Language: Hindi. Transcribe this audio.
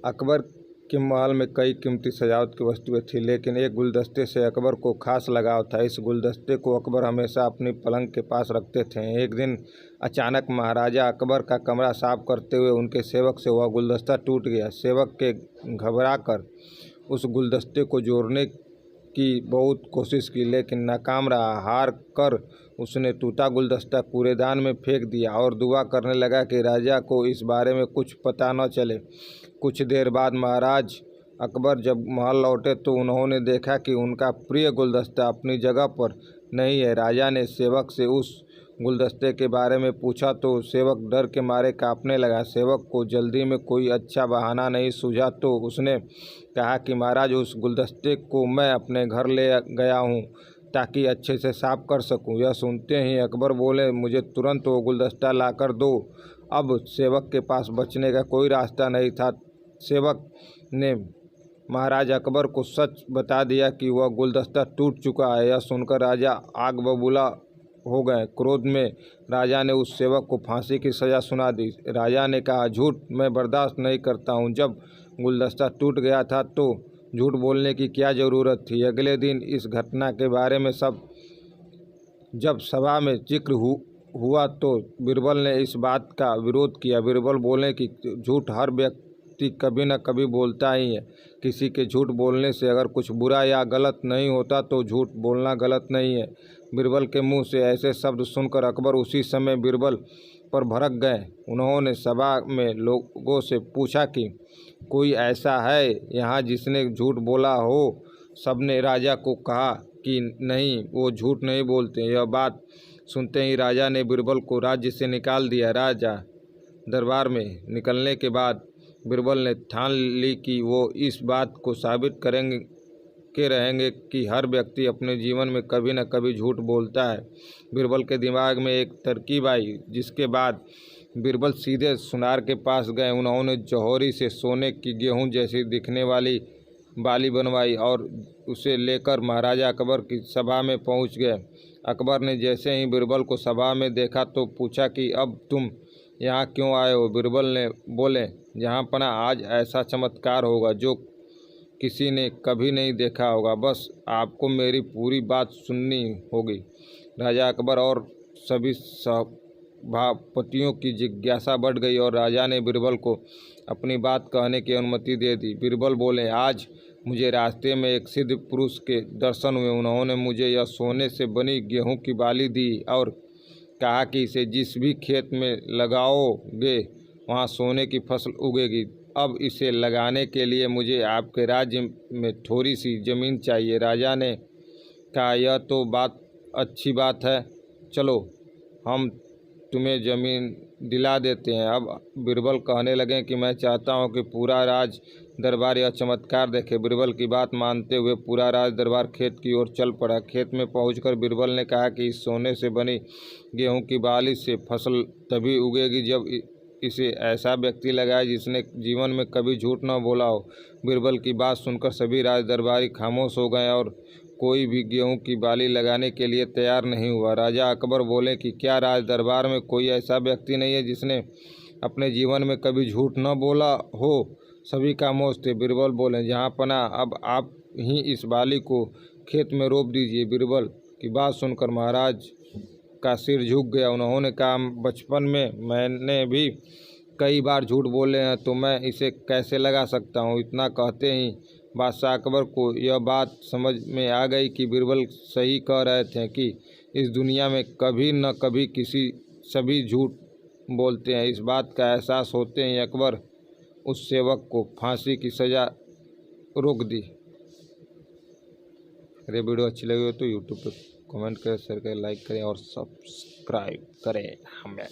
अकबर के महल में कई कीमती सजावट की वस्तुएं थीं, लेकिन एक गुलदस्ते से अकबर को खास लगाव था। इस गुलदस्ते को अकबर हमेशा अपनी पलंग के पास रखते थे। एक दिन अचानक महाराजा अकबर का कमरा साफ करते हुए उनके सेवक से वह गुलदस्ता टूट गया। सेवक के घबराकर उस गुलदस्ते को जोड़ने की बहुत कोशिश की, लेकिन नाकाम रहा। हार कर उसने टूटा गुलदस्ता कूड़ेदान में फेंक दिया और दुआ करने लगा कि राजा को इस बारे में कुछ पता न चले। कुछ देर बाद महाराज अकबर जब महल लौटे तो उन्होंने देखा कि उनका प्रिय गुलदस्ता अपनी जगह पर नहीं है। राजा ने सेवक से उस गुलदस्ते के बारे में पूछा तो सेवक डर के मारे कांपने लगा। सेवक को जल्दी में कोई अच्छा बहाना नहीं सूझा तो उसने कहा कि महाराज, उस गुलदस्ते को मैं अपने घर ले गया हूँ ताकि अच्छे से साफ कर सकूं। यह सुनते ही अकबर बोले, मुझे तुरंत वो गुलदस्ता लाकर दो। अब सेवक के पास बचने का कोई रास्ता नहीं था। सेवक ने महाराज अकबर को सच बता दिया कि वह गुलदस्ता टूट चुका है। यह सुनकर राजा आग बबूला हो गए। क्रोध में राजा ने उस सेवक को फांसी की सज़ा सुना दी। राजा ने कहा, झूठ मैं बर्दाश्त नहीं करता हूँ। जब गुलदस्ता टूट गया था तो झूठ बोलने की क्या ज़रूरत थी। अगले दिन इस घटना के बारे में जब सभा में जिक्र हुआ तो बीरबल ने इस बात का विरोध किया। बीरबल बोले कि झूठ हर व्यक्ति कभी न कभी बोलता ही है। किसी के झूठ बोलने से अगर कुछ बुरा या गलत नहीं होता तो झूठ बोलना गलत नहीं है। बीरबल के मुंह से ऐसे शब्द सुनकर अकबर उसी समय बीरबल पर भड़क गए। उन्होंने सभा में लोगों से पूछा कि कोई ऐसा है यहाँ जिसने झूठ बोला हो। सबने राजा को कहा कि नहीं, वो झूठ नहीं बोलते। यह बात सुनते ही राजा ने बीरबल को राज्य से निकाल दिया। राजा दरबार में निकलने के बाद बीरबल ने ठान ली कि वो इस बात को साबित रहेंगे कि हर व्यक्ति अपने जीवन में कभी न कभी झूठ बोलता है। बीरबल के दिमाग में एक तरकीब आई, जिसके बाद बीरबल सीधे सुनार के पास गए। उन्होंने जौहरी से सोने की गेहूं जैसी दिखने वाली बाली बनवाई और उसे लेकर महाराजा अकबर की सभा में पहुंच गए। अकबर ने जैसे ही बीरबल को सभा में देखा तो पूछा कि अब तुम यहाँ क्यों आए हो। बीरबल ने बोले, जहाँ पना आज ऐसा चमत्कार होगा जो किसी ने कभी नहीं देखा होगा। बस आपको मेरी पूरी बात सुननी होगी। राजा अकबर और सभी सभापतियों की जिज्ञासा बढ़ गई और राजा ने बीरबल को अपनी बात कहने की अनुमति दे दी। बीरबल बोले, आज मुझे रास्ते में एक सिद्ध पुरुष के दर्शन हुए। उन्होंने मुझे यह सोने से बनी गेहूं की बाली दी और कहा कि इसे जिस भी खेत में लगाओगे वहाँ सोने की फसल उगेगी। अब इसे लगाने के लिए मुझे आपके राज्य में थोड़ी सी ज़मीन चाहिए। राजा ने कहा, यह तो अच्छी बात है, चलो हम तुम्हें ज़मीन दिला देते हैं। अब बीरबल कहने लगे कि मैं चाहता हूं कि पूरा राज दरबार यह चमत्कार देखे। बीरबल की बात मानते हुए पूरा राज दरबार खेत की ओर चल पड़ा। खेत में पहुंचकर बीरबल ने कहा कि इस सोने से बनी गेहूं की बाली से फसल तभी उगेगी जब इसे ऐसा व्यक्ति लगाए जिसने जीवन में कभी झूठ न बोला हो। बीरबल की बात सुनकर सभी राज दरबारी खामोश हो गए और कोई भी गेहूं की बाली लगाने के लिए तैयार नहीं हुआ। राजा अकबर बोले कि क्या राज दरबार में कोई ऐसा व्यक्ति नहीं है जिसने अपने जीवन में कभी झूठ न बोला हो। सभी खामोश थे। बीरबल बोले, जहाँ पना अब आप ही इस बाली को खेत में रोप दीजिए। बीरबल की बात सुनकर महाराज का सिर झुक गया। उन्होंने कहा, बचपन में मैंने भी कई बार झूठ बोले हैं तो मैं इसे कैसे लगा सकता हूँ। इतना कहते ही बादशाह अकबर को यह बात समझ में आ गई कि बीरबल सही कह रहे थे कि इस दुनिया में कभी न कभी सभी झूठ बोलते हैं। इस बात का एहसास होते ही अकबर उस सेवक को फांसी की सज़ा रोक दी। अरे वीडियो अच्छी लगी हो तो यूट्यूब पर कमेंट करें, शेयर करें, लाइक करें और सब्सक्राइब करें हमें।